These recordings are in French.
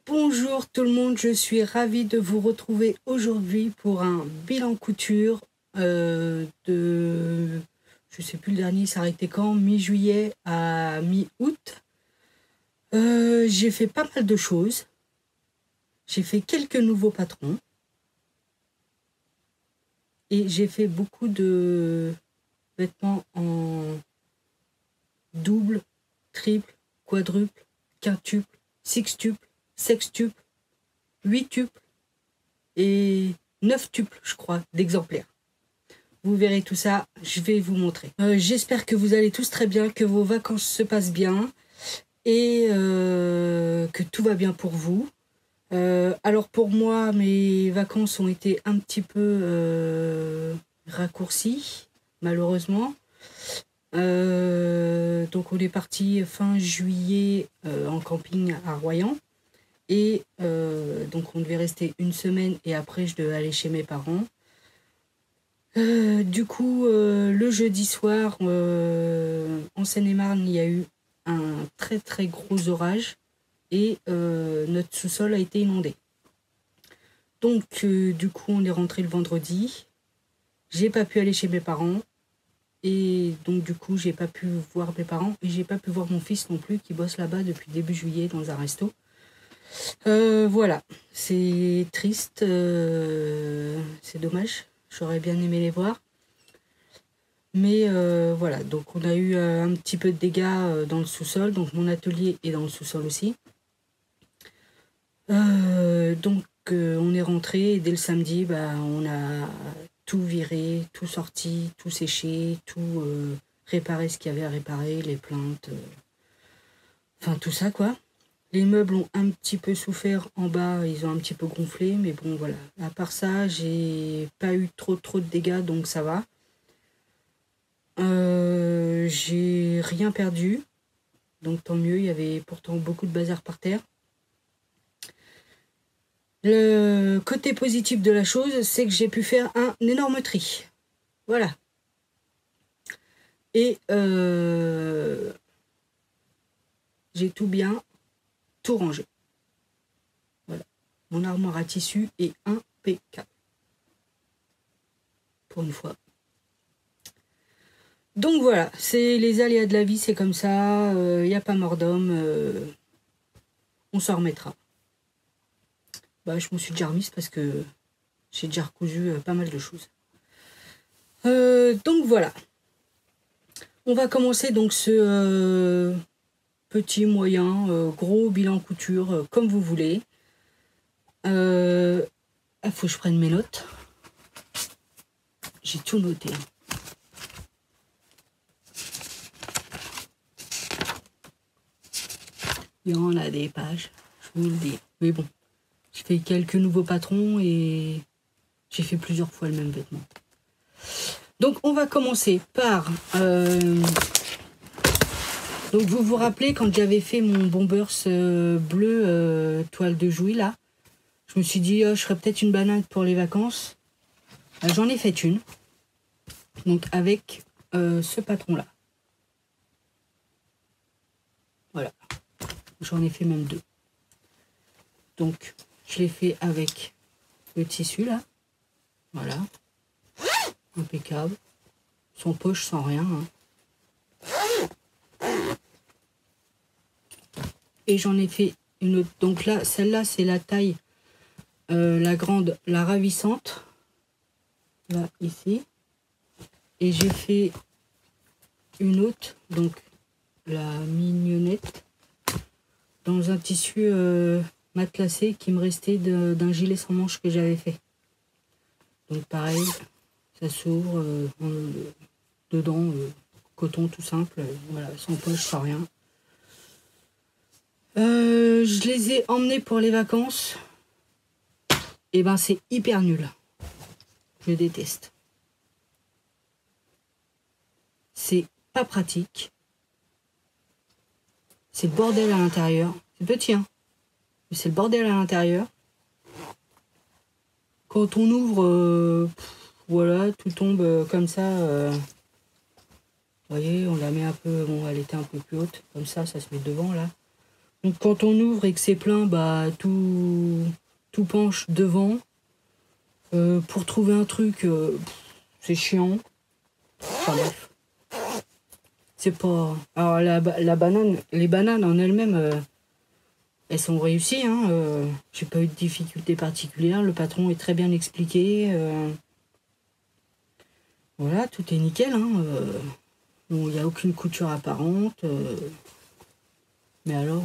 Bonjour tout le monde, je suis ravie de vous retrouver aujourd'hui pour un bilan couture de, je sais plus le dernier s'arrêtait quand, mi-juillet à mi-août. J'ai fait pas mal de choses, j'ai fait quelques nouveaux patrons et j'ai fait beaucoup de vêtements en double, triple, quadruple, quintuple, sextuple, sextuple, 8 tuples et 9 tuples, je crois, d'exemplaires. Vous verrez tout ça, je vais vous montrer. J'espère que vous allez tous très bien, que vos vacances se passent bien et que tout va bien pour vous. Alors pour moi, mes vacances ont été un petit peu raccourcies, malheureusement. Donc on est parti fin juillet en camping à Royan. Et donc on devait rester une semaine et après je devais aller chez mes parents. Du coup, le jeudi soir, en Seine-et-Marne, il y a eu un très très gros orage et notre sous-sol a été inondé. Donc du coup, on est rentré le vendredi. J'ai pas pu aller chez mes parents et donc du coup, j'ai pas pu voir mes parents et j'ai pas pu voir mon fils non plus qui bosse là-bas depuis début juillet dans un resto. Voilà, c'est triste, c'est dommage, j'aurais bien aimé les voir. Mais voilà, donc on a eu un petit peu de dégâts dans le sous-sol, donc mon atelier est dans le sous-sol aussi. Donc on est rentré et dès le samedi, on a tout viré, tout sorti, tout séché, tout réparé ce qu'il y avait à réparer, les plaintes, enfin tout ça quoi. Les meubles ont un petit peu souffert en bas, ils ont un petit peu gonflé, mais bon voilà. À part ça, j'ai pas eu trop de dégâts, donc ça va. J'ai rien perdu, donc tant mieux, il y avait pourtant beaucoup de bazar par terre. Le côté positif de la chose, c'est que j'ai pu faire un énorme tri. Voilà. Et j'ai tout rangé. Voilà. Mon armoire à tissu est impeccable. Pour une fois. Donc voilà, c'est les aléas de la vie, c'est comme ça. Il n'y a pas mort d'homme. On s'en remettra. Je me suis déjà remise parce que j'ai déjà recousu pas mal de choses. Donc voilà. On va commencer donc ce petit, moyen, gros bilan couture, comme vous voulez. Il faut que je prenne mes notes. J'ai tout noté. Il y en a des pages, je vous le dis. Mais bon, j'ai fait quelques nouveaux patrons et j'ai fait plusieurs fois le même vêtement. Donc on va commencer par... donc vous vous rappelez quand j'avais fait mon bombers bleu toile de Jouy là, je me suis dit je ferais peut-être une banane pour les vacances. J'en ai fait une. Donc avec ce patron là. Voilà. J'en ai fait même deux. Donc je l'ai fait avec le tissu là. Voilà. Impeccable. Sans poche, sans rien. Et j'en ai fait une autre. Donc là, celle-là, c'est la taille, la grande, la ravissante. Là, ici. Et j'ai fait une autre, donc la mignonnette, dans un tissu matelassé qui me restait d'un gilet sans manches que j'avais fait. Donc pareil, ça s'ouvre dedans, coton tout simple, voilà, sans poche, sans rien. Je les ai emmenés pour les vacances. Et c'est hyper nul. Je déteste. C'est pas pratique. C'est le bordel à l'intérieur. C'est petit, hein. Mais c'est le bordel à l'intérieur. Quand on ouvre, voilà, tout tombe comme ça. Vous voyez, on la met un peu... Bon, elle était un peu plus haute. Comme ça se met devant, là. Donc quand on ouvre et que c'est plein, bah tout penche devant. Pour trouver un truc, c'est chiant. Enfin bref. C'est pas. Alors la banane, les bananes en elles-mêmes, elles sont réussies. Hein, j'ai pas eu de difficultés particulières. Le patron est très bien expliqué. Voilà, tout est nickel. Hein, bon, il n'y a aucune couture apparente. Mais alors,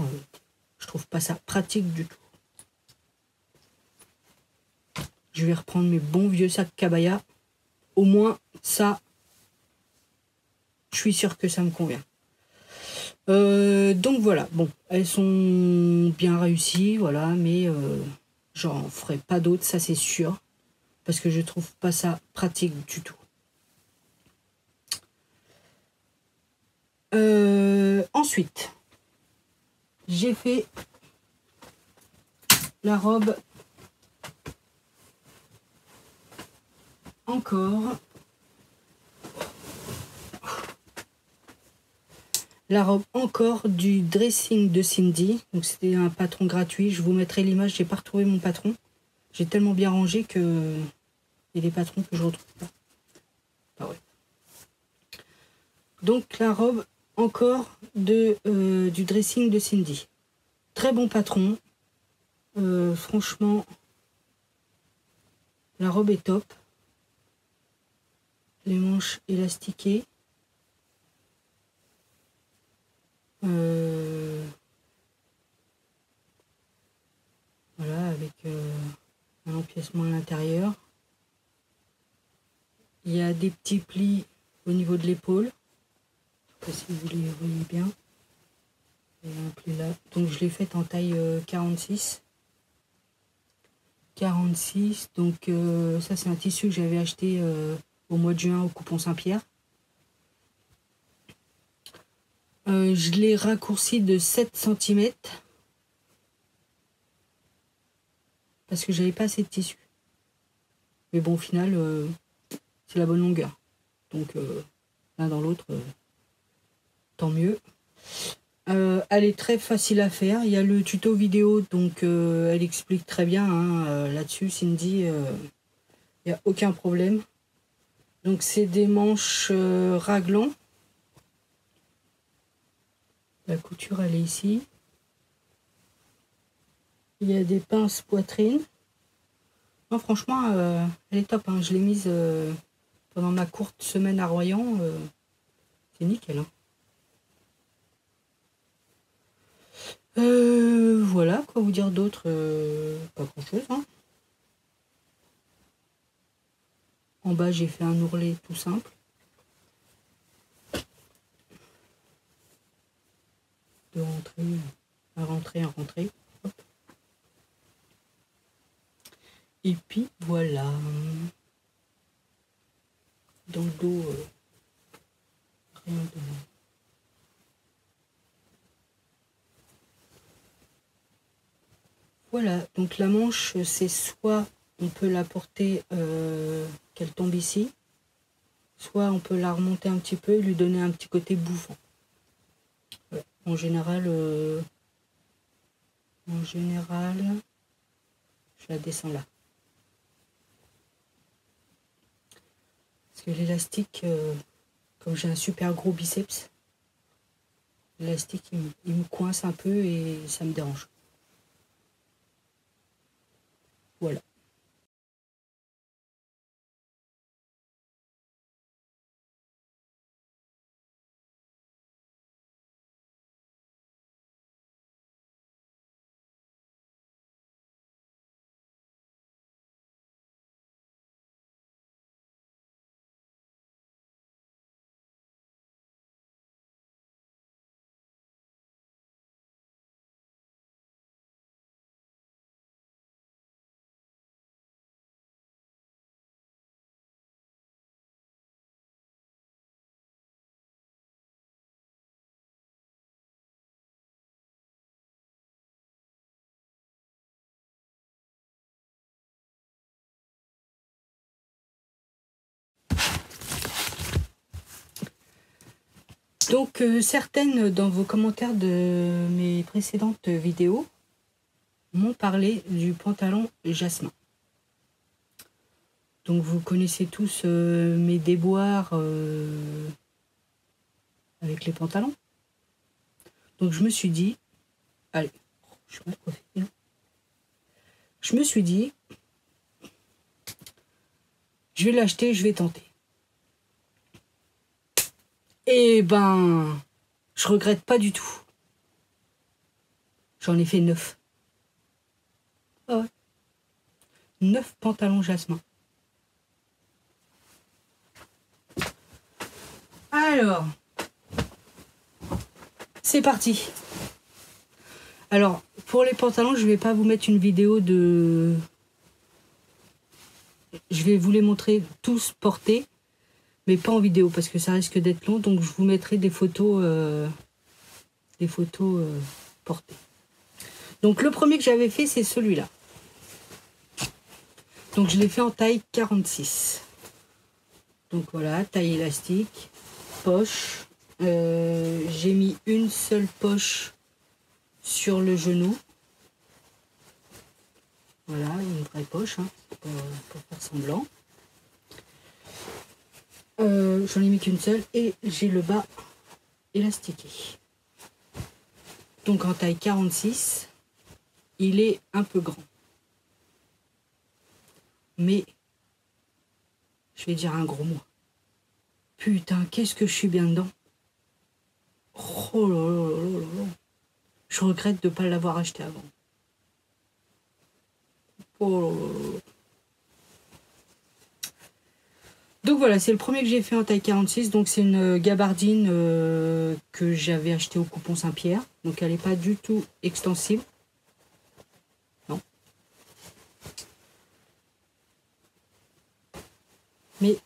je trouve pas ça pratique du tout. Je vais reprendre mes bons vieux sacs Cabaya. Au moins, ça, je suis sûre que ça me convient. Donc voilà, bon, elles sont bien réussies, voilà, mais j'en ferai pas d'autres, ça c'est sûr, parce que je trouve pas ça pratique du tout. Ensuite, j'ai fait la robe encore. La robe encore du dressing de Cindy. Donc c'était un patron gratuit. Je vous mettrai l'image. J'ai pas retrouvé mon patron. J'ai tellement bien rangé que il y a des patrons que je retrouve pas. Ah ouais. Donc la robe encore du dressing de Cindy. Très bon patron. Franchement, la robe est top. Les manches élastiquées. Voilà, avec un empiècement à l'intérieur. Il y a des petits plis au niveau de l'épaule. Je ne sais pas si vous les voyez bien. Il y a un pli là. Donc je l'ai faite en taille 46. 46, donc ça c'est un tissu que j'avais acheté au mois de juin au Coupon Saint-Pierre. Je l'ai raccourci de 7 cm parce que j'avais pas assez de tissu. Mais bon, au final, c'est la bonne longueur. Donc l'un dans l'autre, tant mieux. Elle est très facile à faire. Il y a le tuto vidéo, donc elle explique très bien hein, là-dessus, Cindy. Il n'y a aucun problème. Donc c'est des manches raglan. La couture, elle est ici. Il y a des pinces poitrine. Non, franchement, elle est top. Hein. Je l'ai mise pendant ma courte semaine à Royan. C'est nickel. Hein. Voilà, quoi vous dire d'autre pas grand-chose. Hein. En bas, j'ai fait un ourlet tout simple. De rentrer, à rentrer. Hop. Et puis, voilà. Dans le dos, rien de... Voilà, donc la manche, c'est soit on peut la porter qu'elle tombe ici, soit on peut la remonter un petit peu et lui donner un petit côté bouffant. Ouais. En général, je la descends là. Parce que l'élastique, comme j'ai un super gros biceps, l'élastique il me coince un peu et ça me dérange. Voilà. Donc certaines dans vos commentaires de mes précédentes vidéos m'ont parlé du pantalon jasmin. Donc vous connaissez tous mes déboires avec les pantalons. Donc je me suis dit, allez, je suis mal coiffée, non ? Je me suis dit, je vais l'acheter, je vais tenter. Et ben, je regrette pas du tout. J'en ai fait 9. Ah ouais. 9 pantalons jasmin. Alors, c'est parti. Alors, pour les pantalons, je vais pas vous mettre une vidéo de... Je vais vous les montrer tous portés, mais pas en vidéo parce que ça risque d'être long. Donc, je vous mettrai des photos portées. Donc, le premier que j'avais fait, c'est celui-là. Donc, je l'ai fait en taille 46. Donc, voilà, taille élastique, poche. J'ai mis une seule poche sur le genou. Voilà, une vraie poche, hein, pour faire semblant. J'en ai mis qu'une seule et j'ai le bas élastiqué. Donc en taille 46, il est un peu grand. Mais, je vais dire un gros mot. Putain, qu'est-ce que je suis bien dedans. Oh là là là là là. Je regrette de ne pas l'avoir acheté avant. Oh là là là. Donc voilà, c'est le premier que j'ai fait en taille 46. Donc c'est une gabardine que j'avais achetée au coupon Saint-Pierre. Donc elle n'est pas du tout extensible. Non. Mais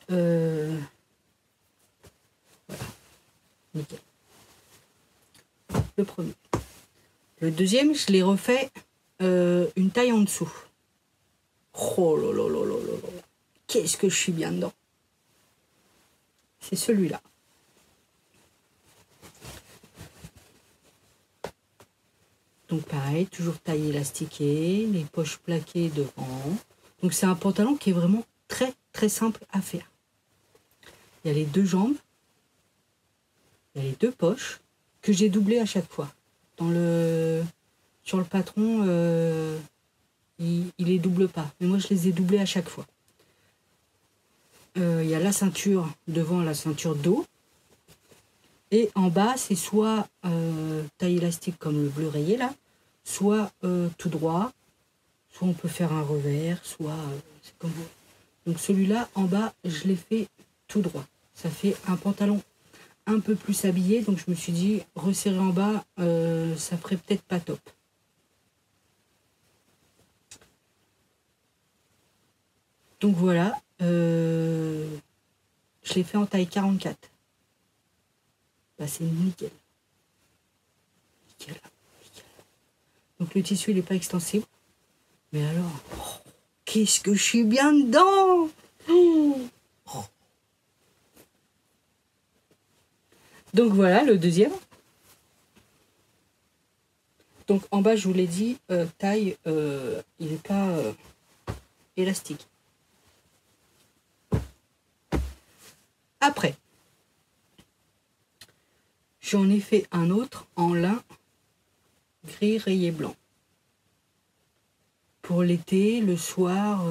voilà. Nickel. Le premier. Le deuxième, je l'ai refait une taille en dessous. Oh là là là là là là. Qu'est-ce que je suis bien dedans. C'est celui-là. Donc pareil, toujours taille élastiquée, les poches plaquées devant. Donc c'est un pantalon qui est vraiment très très simple à faire. Il y a les deux jambes, il y a les deux poches que j'ai doublées à chaque fois. Sur le patron, il les double pas, mais moi je les ai doublés à chaque fois. Il y a la ceinture devant, la ceinture dos. Et en bas, c'est soit taille élastique comme le bleu rayé là, soit tout droit, soit on peut faire un revers, soit c'est comme vous. Donc celui-là, en bas, je l'ai fait tout droit. Ça fait un pantalon un peu plus habillé, donc je me suis dit, resserrer en bas, ça ferait peut-être pas top. Donc voilà, je l'ai fait en taille 44. Bah, c'est nickel. Nickel. Nickel. Donc le tissu, il n'est pas extensible. Mais alors, oh, qu'est-ce que je suis bien dedans. Oh. Donc voilà, le deuxième. Donc en bas, je vous l'ai dit, taille, il n'est pas élastique. Après, j'en ai fait un autre en lin gris rayé blanc. Pour l'été, le soir,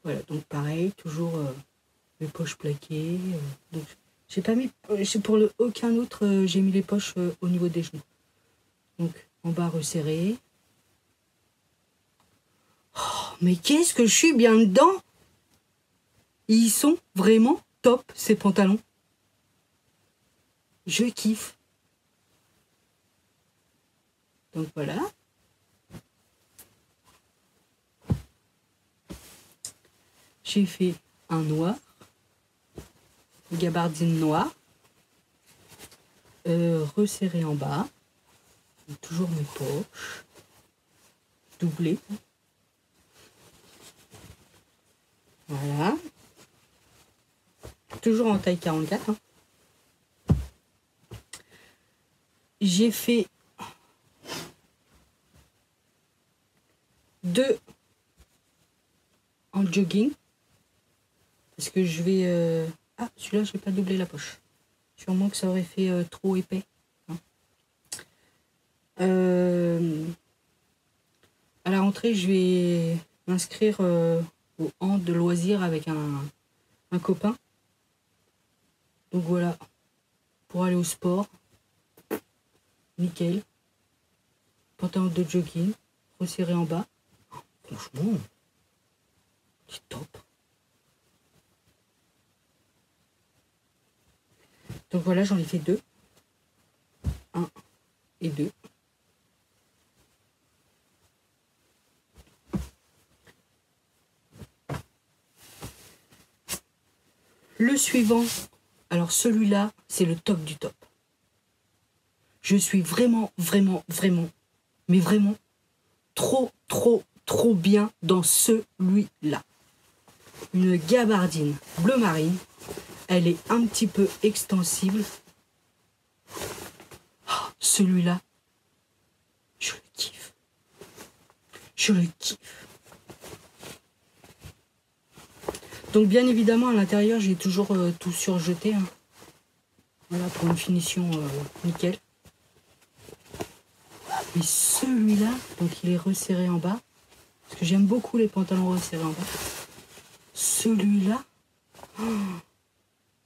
voilà, donc pareil, toujours les poches plaquées. Donc j'ai pas mis, pour aucun autre, j'ai mis les poches au niveau des genoux. Donc en bas resserré. Oh, mais qu'est-ce que je suis bien dedans. Ils sont vraiment top, ces pantalons. Je kiffe. Donc voilà. J'ai fait un noir, gabardine noire, resserré en bas, toujours mes poches, doublé. Voilà. Toujours en taille 44. Hein. j'ai fait 2 en jogging. Parce que je vais... Ah, celui-là, je vais pas doubler la poche. Sûrement que ça aurait fait trop épais. Hein. À la rentrée, je vais m'inscrire au hand de loisirs avec un copain. Donc voilà, pour aller au sport, nickel. Pantalon de jogging, resserré en bas. Franchement, c'est top. Donc voilà, j'en ai fait 2. 1 et 2. Le suivant, alors celui-là, c'est le top du top. Je suis vraiment, mais vraiment, trop bien dans celui-là. Une gabardine bleu marine. Elle est un petit peu extensible. Oh, celui-là, je le kiffe. Je le kiffe. Donc bien évidemment à l'intérieur j'ai toujours tout surjeté. Hein. Voilà pour une finition nickel. Mais celui-là, donc il est resserré en bas. Parce que j'aime beaucoup les pantalons resserrés en bas. Celui-là, oh,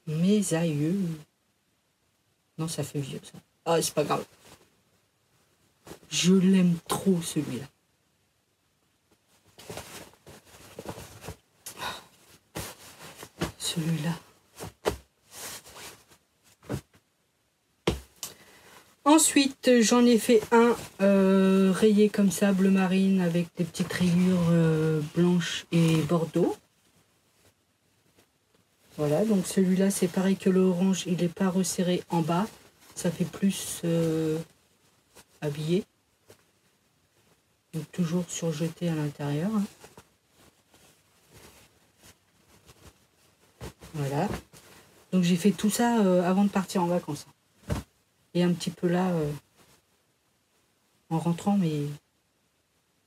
mes aïeux. Non, ça fait vieux ça. Ah, c'est pas grave. Je l'aime trop celui-là. Celui-là. Ensuite, j'en ai fait un rayé comme ça, bleu marine, avec des petites rayures blanches et bordeaux. Voilà, donc celui-là, c'est pareil que le orange, il n'est pas resserré en bas. Ça fait plus habillé. Donc toujours surjeté à l'intérieur. Hein. Voilà. Donc j'ai fait tout ça avant de partir en vacances. Et un petit peu là en rentrant, mais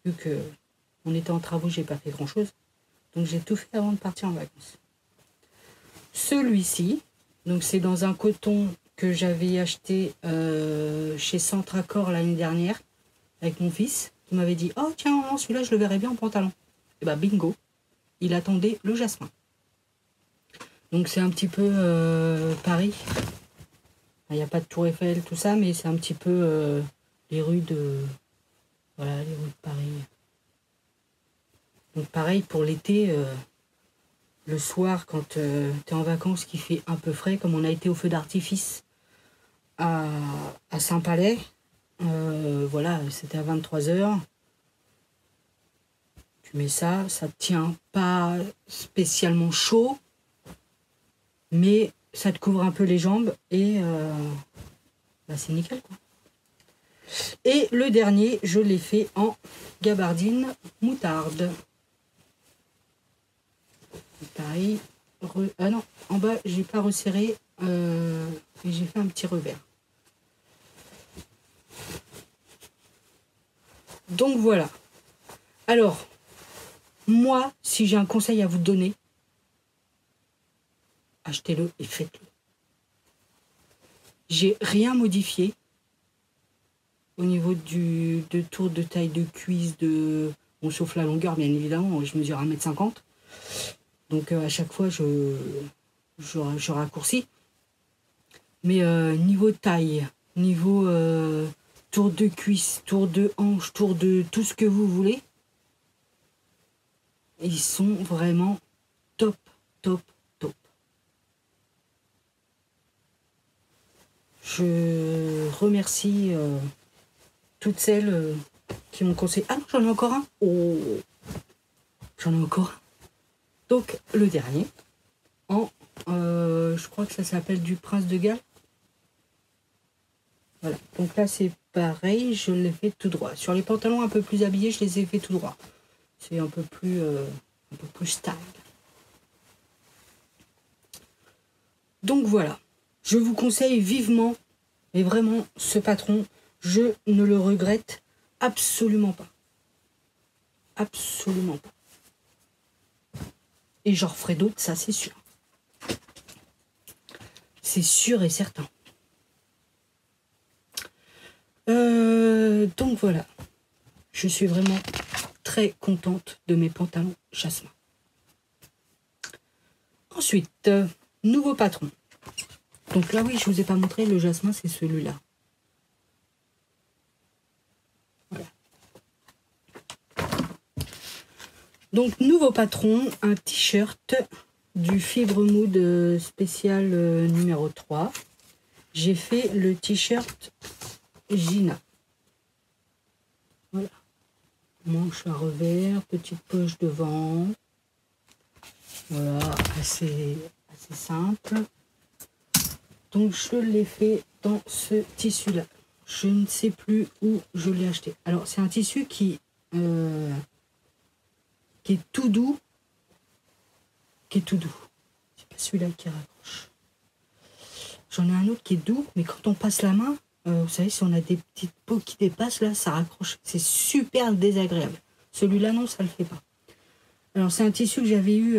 vu que on était en travaux, j'ai pas fait grand chose. Donc j'ai tout fait avant de partir en vacances. Celui-ci, donc c'est dans un coton que j'avais acheté chez Centracor l'année dernière avec mon fils. Il m'avait dit, oh tiens, celui-là je le verrais bien en pantalon. Et bah bingo, il attendait le jasmin. Donc c'est un petit peu Paris. Il n'y a pas de Tour Eiffel, tout ça, mais c'est un petit peu les rues de... Voilà, les rues de Paris. Donc pareil pour l'été, le soir quand tu es en vacances qui fait un peu frais, comme on a été au feu d'artifice à Saint-Palais, voilà, c'était à 23h. Tu mets ça, ça tient pas spécialement chaud, mais ça te couvre un peu les jambes et bah c'est nickel quoi. Et le dernier, je l'ai fait en gabardine moutarde. Pareil. Ah non, en bas, j'ai pas resserré et j'ai fait un petit revers. Donc voilà. Alors, moi, si j'ai un conseil à vous donner, achetez-le et faites-le. J'ai rien modifié au niveau de tour de taille de cuisse, bon, sauf la longueur, bien évidemment, je mesure 1,50 m. Donc à chaque fois, je raccourcis. Mais niveau taille, niveau tour de cuisse, tour de hanche, tour de tout ce que vous voulez, ils sont vraiment top, top, top. Je remercie toutes celles qui m'ont conseillé. Ah non, j'en ai encore un. Oh, j'en ai encore un. Donc le dernier, je crois que ça s'appelle du Prince de Galles. Voilà, donc là c'est pareil, je l'ai fait tout droit. Sur les pantalons un peu plus habillés, je les ai fait tout droit. C'est un peu plus style. Donc voilà, je vous conseille vivement Et vraiment, ce patron, je ne le regrette absolument pas. Absolument pas. Et j'en referai d'autres, ça c'est sûr. C'est sûr et certain. Donc voilà. Je suis vraiment très contente de mes pantalons Jasmin. Ensuite, nouveau patron. Donc là, oui, je vous ai pas montré, le Jasmin, c'est celui-là. Voilà. Donc, nouveau patron, un t-shirt du Fibre Mood spécial numéro 3. J'ai fait le t-shirt Gina. Voilà. Manche à revers, petite poche devant. Voilà, assez simple. Donc je l'ai fait dans ce tissu là. Je ne sais plus où je l'ai acheté. Alors c'est un tissu qui est tout doux. C'est pas celui-là qui raccroche. J'en ai un autre qui est doux, mais quand on passe la main, vous savez, si on a des petites peaux qui dépassent là, ça raccroche. C'est super désagréable. Celui-là non, ça le fait pas. Alors c'est un tissu que j'avais eu,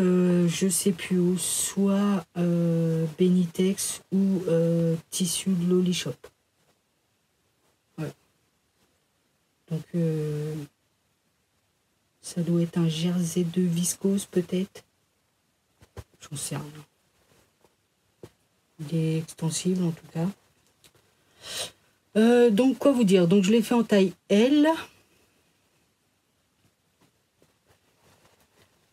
je sais plus où, soit Benitex ou tissu de Loli Shop. Ouais. Donc ça doit être un jersey de viscose peut-être. J'en sais rien. Il est extensible en tout cas. Donc quoi vous dire, donc je l'ai fait en taille L.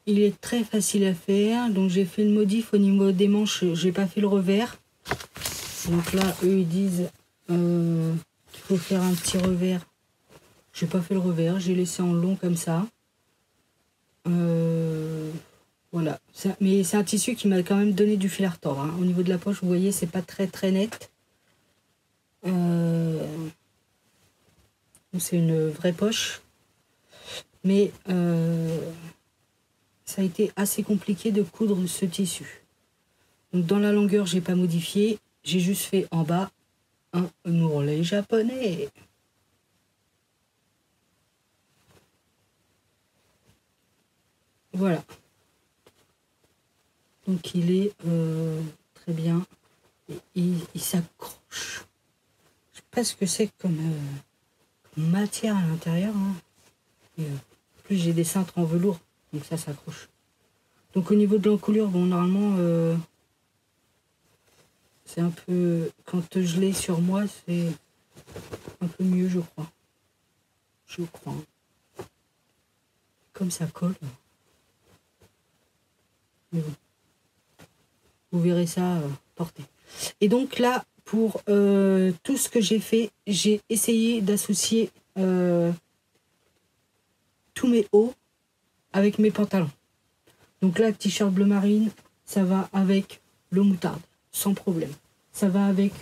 Il est très facile à faire. Donc j'ai fait le modif au niveau des manches. J'ai pas fait le revers. Donc là, eux ils disent qu'il faut faire un petit revers. J'ai pas fait le revers. J'ai laissé en long comme ça. Voilà. Mais c'est un tissu qui m'a quand même donné du fil à retordre. Hein. Au niveau de la poche, vous voyez, c'est pas très très net. C'est une vraie poche. Mais ça a été assez compliqué de coudre ce tissu. Donc dans la longueur, j'ai pas modifié. J'ai juste fait en bas un ourlet japonais. Voilà. Donc il est très bien. Il s'accroche. Je sais pas ce que c'est comme matière à l'intérieur. Hein. Plus j'ai des cintres en velours. Donc ça s'accroche. Donc au niveau de l'encoulure, bon normalement c'est un peu, quand je l'ai sur moi, c'est un peu mieux je crois. Comme ça colle. Mais bon. Vous verrez ça porter. Et donc là, pour tout ce que j'ai fait, j'ai essayé d'associer tous mes hauts avec mes pantalons. Donc là, t-shirt bleu marine, ça va avec le moutarde, sans problème. Ça va avec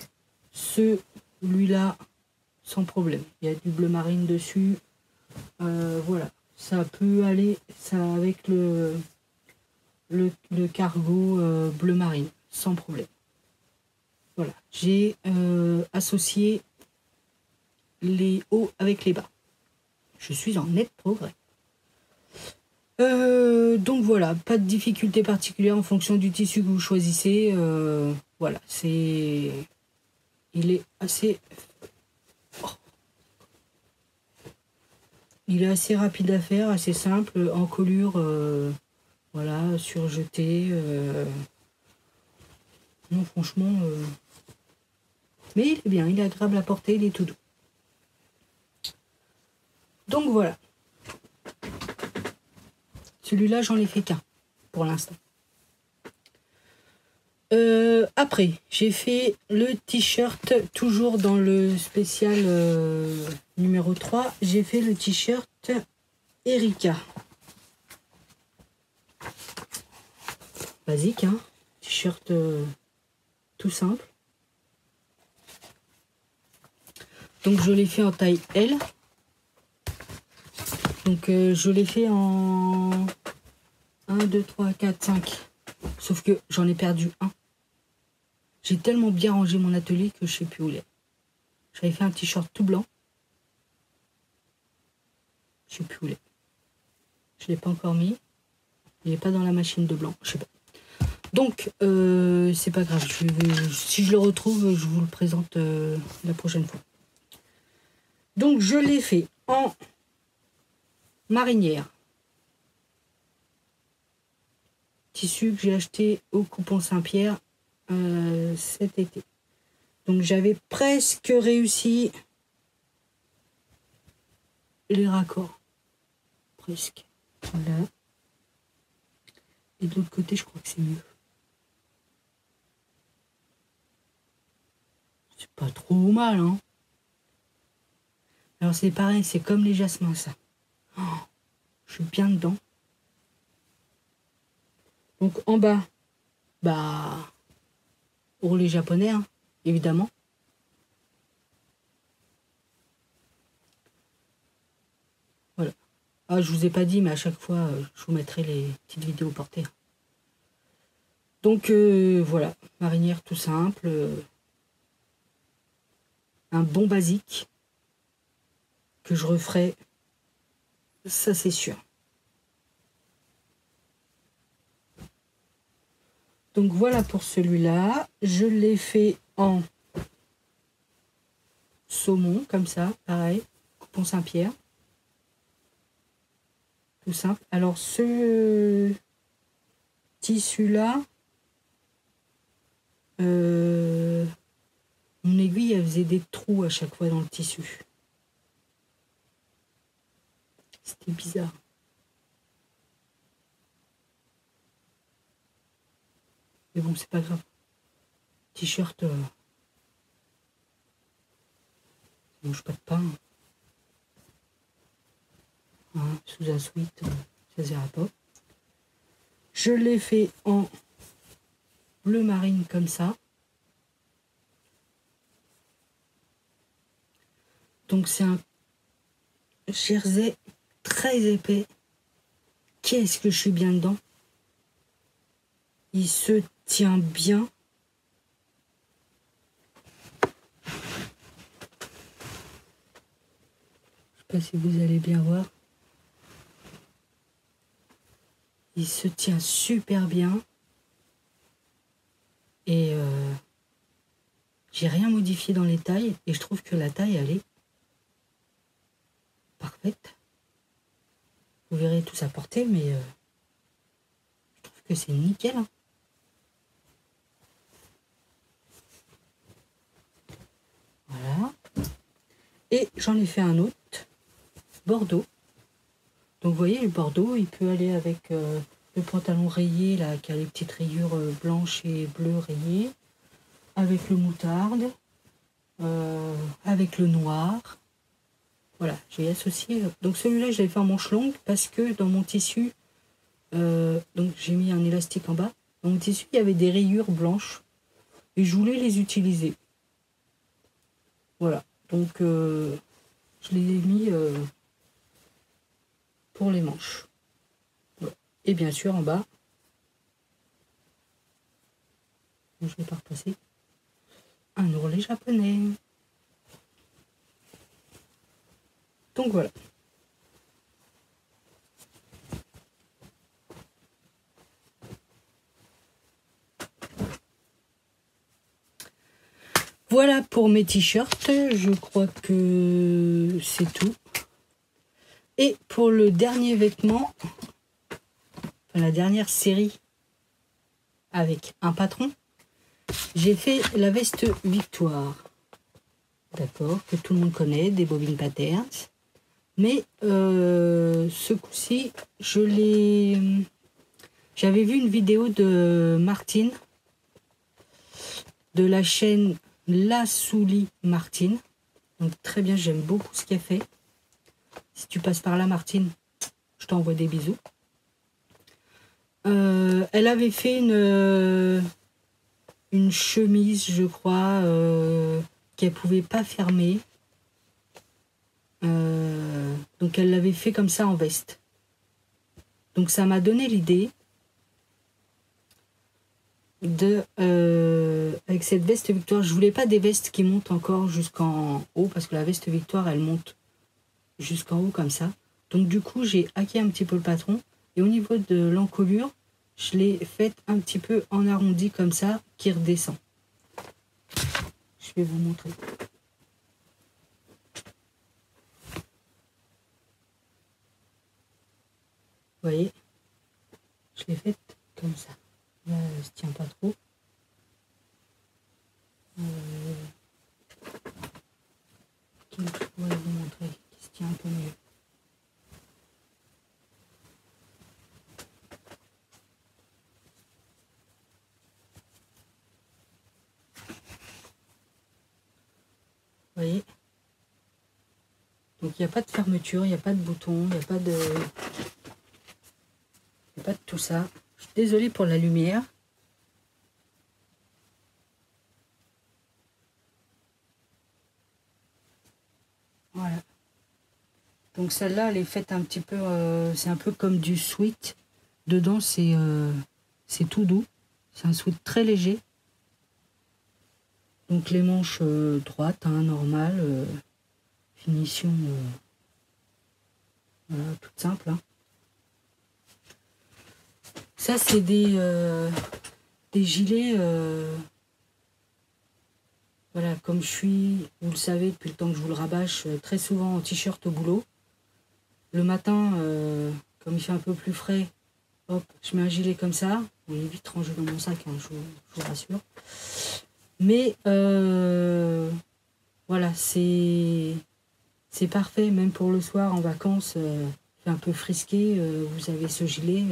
celui-là, sans problème. Il y a du bleu marine dessus. Voilà, ça peut aller ça avec le cargo bleu marine, sans problème. Voilà, j'ai associé les hauts avec les bas. Je suis en net progrès. Donc voilà, pas de difficulté particulière en fonction du tissu que vous choisissez. Voilà, il est assez... Oh. Il est assez rapide à faire, assez simple, encolure, voilà, surjeté. Non, franchement... Mais il est bien, il est agréable à porter, il est tout doux. Donc voilà. Celui-là, j'en ai fait qu'un, pour l'instant. Après, j'ai fait le t-shirt, toujours dans le spécial numéro 3. J'ai fait le t-shirt Erika. Basique, hein. T-shirt tout simple. Donc, je l'ai fait en taille L. Donc, je l'ai fait en 1, 2, 3, 4, 5. Sauf que j'en ai perdu un. J'ai tellement bien rangé mon atelier que je sais plus où il est. J'avais fait un t-shirt tout blanc. Je sais plus où il est. Je l'ai pas encore mis. Il n'est pas dans la machine de blanc. Je sais pas. Donc, c'est pas grave. Si je le retrouve, je vous le présente la prochaine fois. Donc, je l'ai fait en marinière. Tissu que j'ai acheté au Coupon Saint-Pierre cet été. Donc, j'avais presque réussi les raccords. Presque. Voilà. Et de l'autre côté, je crois que c'est mieux. C'est pas trop mal, hein. Alors, c'est pareil, c'est comme les jasmins, ça. Oh, je suis bien dedans. Donc, en bas, bah, pour les japonais, hein, évidemment. Voilà. Ah, je vous ai pas dit, mais à chaque fois, je vous mettrai les petites vidéos portées. Donc, voilà, marinière tout simple. Un bon basique que je referai, ça c'est sûr. Donc voilà pour celui-là. Je l'ai fait en saumon, comme ça, pareil, Coupon Saint-Pierre. Tout simple. Alors ce tissu-là, mon aiguille, elle faisait des trous à chaque fois dans le tissu. C'était bizarre. Mais bon, c'est pas grave. T-shirt, ça mange pas de pain. Hein, sous un sweat, ça ne sert pas. Je l'ai fait en bleu marine comme ça. Donc c'est un jersey très épais. Qu'est-ce que je suis bien dedans. Il se tient bien. Je sais pas si vous allez bien voir. Il se tient super bien. Et j'ai rien modifié dans les tailles. Et je trouve que la taille, elle est parfaite. Vous verrez tout sa portée, mais je trouve que c'est nickel. Hein. Voilà. Et j'en ai fait un autre, bordeaux. Donc vous voyez, le bordeaux, il peut aller avec le pantalon rayé, là, qui a les petites rayures blanches et bleues rayées, avec le moutarde, avec le noir. Voilà, j'ai associé. Donc celui-là, je l'ai fait en manche longue parce que dans mon tissu, donc j'ai mis un élastique en bas. Dans mon tissu, il y avait des rayures blanches et je voulais les utiliser. Voilà, donc je les ai mis pour les manches. Voilà. Et bien sûr, en bas, je ne vais pas repasser, un ourlet japonais. Donc voilà. Voilà pour mes t-shirts, je crois que c'est tout. Et pour le dernier vêtement, enfin, la dernière série avec un patron, j'ai fait la veste Victoire. D'accord, que tout le monde connaît, des Bobine Patterns. Mais ce coup-ci, j'avais vu une vidéo de Martine, de la chaîne La Souli Martine. Donc très bien, j'aime beaucoup ce qu'elle fait. Si tu passes par là, Martine, je t'envoie des bisous. Elle avait fait une chemise, je crois, qu'elle pouvait pas fermer. Donc elle l'avait fait comme ça en veste. Donc ça m'a donné l'idée avec cette veste Victoire. Je voulais pas des vestes qui montent encore jusqu'en haut, parce que la veste Victoire, elle monte jusqu'en haut comme ça. Donc du coup, j'ai hacké un petit peu le patron. Et au niveau de l'encolure, je l'ai faite un petit peu en arrondi comme ça, qui redescend. Je vais vous montrer. Vous voyez, je l'ai faite comme ça. Là, elle se tient pas trop. Je pourrais vous montrer qui se tient un peu mieux. Vous voyez? Donc il n'y a pas de fermeture, il n'y a pas de bouton, il n'y a pas de... Il n'y a pas de tout ça. Je suis désolée pour la lumière. Voilà. Donc celle-là, elle est faite un petit peu... c'est un peu comme du sweat. Dedans, c'est tout doux. C'est un sweat très léger. Donc les manches droites, hein, normales. Finition voilà, toute simple. Hein. Ça, c'est des gilets... voilà, comme je suis, vous le savez, depuis le temps que je vous le rabâche, très souvent en t-shirt au boulot. Le matin, comme il fait un peu plus frais, hop, je mets un gilet comme ça. On est vite rangé dans mon sac, hein, je vous rassure. Mais voilà, c'est parfait, même pour le soir en vacances, fait un peu frisqué, vous avez ce gilet,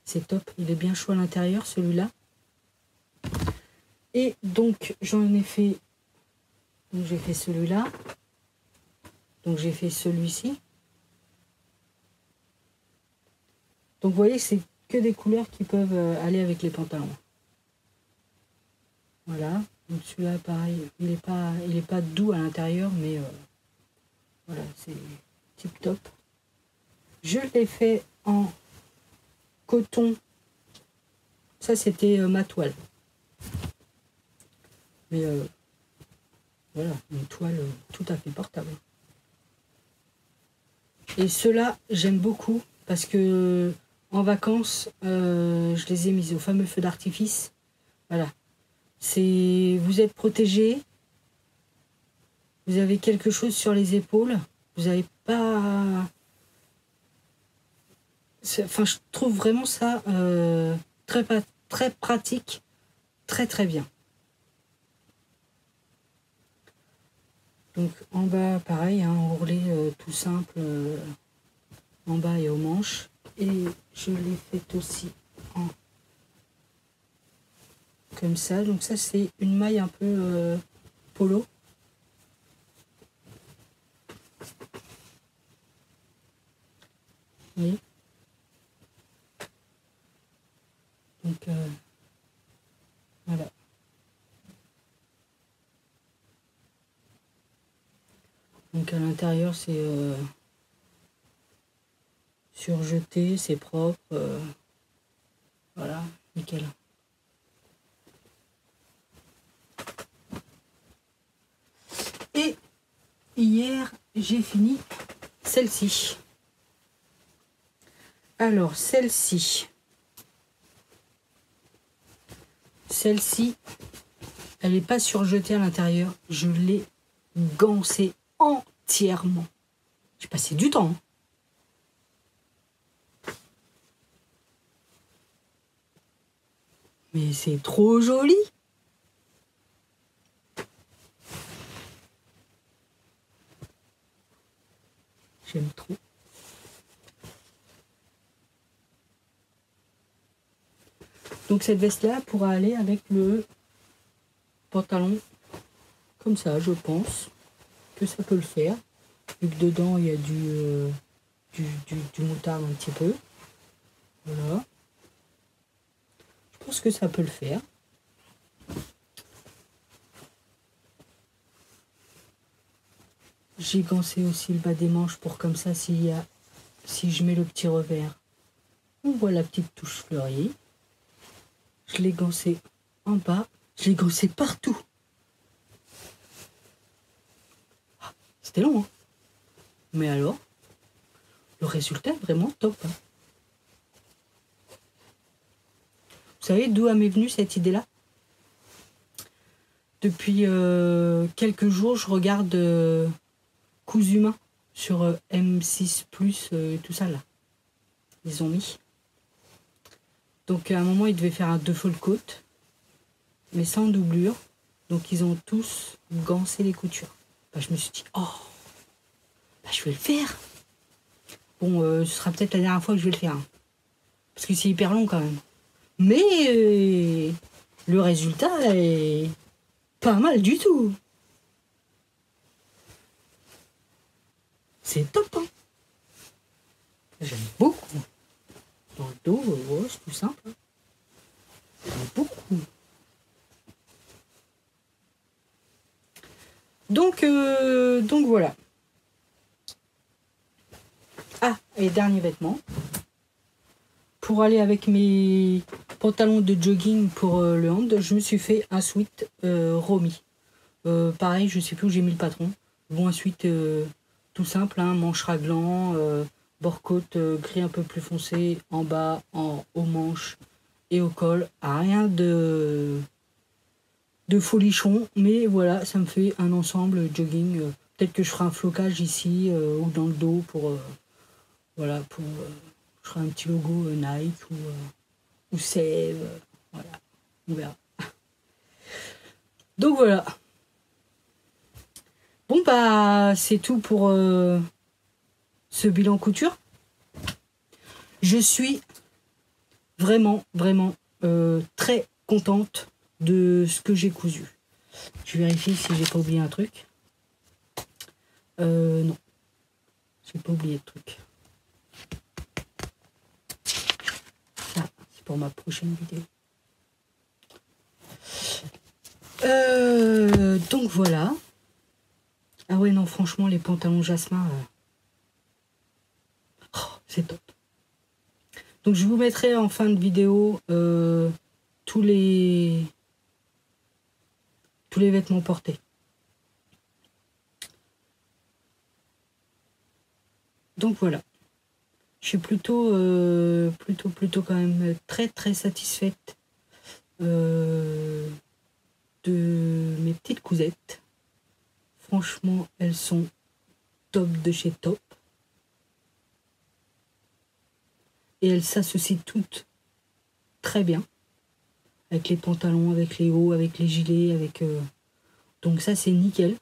c'est top. Il est bien chaud à l'intérieur, celui-là. Et donc, j'en ai fait... Donc, j'ai fait celui-là. Donc, j'ai fait celui-ci. Donc, vous voyez, c'est que des couleurs qui peuvent aller avec les pantalons. Voilà. Donc, celui-là, pareil, il est pas doux à l'intérieur, mais voilà, c'est tip top. Je l'ai fait en coton. Ça, c'était ma toile. Mais voilà, une toile tout à fait portable. Et ceux-là, j'aime beaucoup parce que en vacances, je les ai mis au fameux feu d'artifice. Voilà. Vous êtes protégé. Vous avez quelque chose sur les épaules. Vous n'avez pas... Enfin, je trouve vraiment ça très pratique. Très, très bien. Donc en bas, pareil, hein, enroulé tout simple en bas et aux manches. Et je l'ai fait aussi en comme ça. Donc ça, c'est une maille un peu polo. Vous voyez? Donc voilà. Donc à l'intérieur, c'est surjeté, c'est propre. Voilà, nickel. Et hier, j'ai fini celle-ci. Alors, celle-ci, elle n'est pas surjetée à l'intérieur. Je l'ai gancée entièrement. J'ai passé du temps. Mais c'est trop joli. J'aime trop. Donc cette veste-là pourra aller avec le pantalon comme ça, je pense que ça peut le faire. Vu que dedans, il y a du moutarde un petit peu. Voilà. Je pense que ça peut le faire. J'ai gancé aussi le bas des manches pour comme ça, si je mets le petit revers, on voit la petite touche fleurie. Je l'ai gancé en bas. Je l'ai gancé partout. C'était long, hein. Mais alors, le résultat est vraiment top, hein. Vous savez d'où m'est venue cette idée-là? Depuis quelques jours, je regarde Cousu Main sur M6+, tout ça, là. Ils ont mis. Donc, à un moment, ils devaient faire un default coat, mais sans doublure. Donc, ils ont tous gancé les coutures. Bah, je me suis dit, oh, bah, je vais le faire. Bon, ce sera peut-être la dernière fois que je vais le faire, hein. Parce que c'est hyper long, quand même. Mais le résultat est pas mal du tout. C'est top, hein. J'aime beaucoup. Dans le dos, ouais, c'est tout simple, hein. J'aime beaucoup. Donc voilà. Ah, et dernier vêtement. Pour aller avec mes pantalons de jogging pour le hand, je me suis fait un sweat Romy. Pareil, je sais plus où j'ai mis le patron. Bon, un sweat tout simple, hein, manche raglan, bord côte gris un peu plus foncé, en bas, aux manches et au col. Rien de folichon, mais voilà, ça me fait un ensemble jogging. Peut-être que je ferai un flocage ici ou dans le dos pour voilà, je ferai un petit logo Nike ou Save, voilà, on verra. Donc voilà. Bon bah c'est tout pour ce bilan couture. Je suis vraiment très contente de ce que j'ai cousu. Je vérifie si j'ai pas oublié un truc. Non, j'ai pas oublié de truc. Ça, c'est pour ma prochaine vidéo. Donc voilà. Ah ouais, non, franchement, les pantalons jasmin, oh, c'est top. Donc je vous mettrai en fin de vidéo tous les vêtements portés. Donc voilà. Je suis plutôt quand même très satisfaite de mes petites cousettes. Franchement, elles sont top de chez top. Et elles s'associent toutes très bien. Avec les pantalons, avec les hauts, avec les gilets, avec... Donc ça, c'est nickel.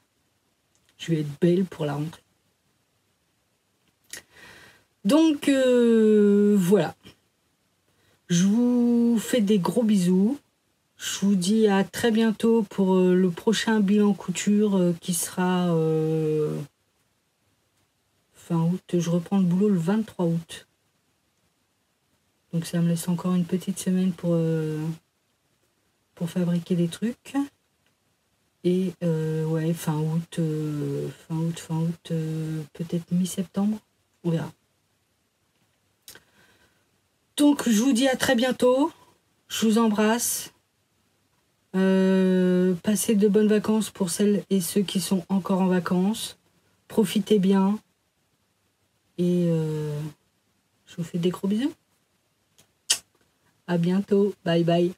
Je vais être belle pour la rentrée. Donc, voilà. Je vous fais des gros bisous. Je vous dis à très bientôt pour le prochain bilan couture qui sera fin août. Je reprends le boulot le 23 août. Donc ça me laisse encore une petite semaine pour fabriquer des trucs. Et ouais, fin août, peut-être mi-septembre. On verra. Donc je vous dis à très bientôt. Je vous embrasse. Passez de bonnes vacances pour celles et ceux qui sont encore en vacances. Profitez bien. Et je vous fais des gros bisous. À bientôt. Bye bye.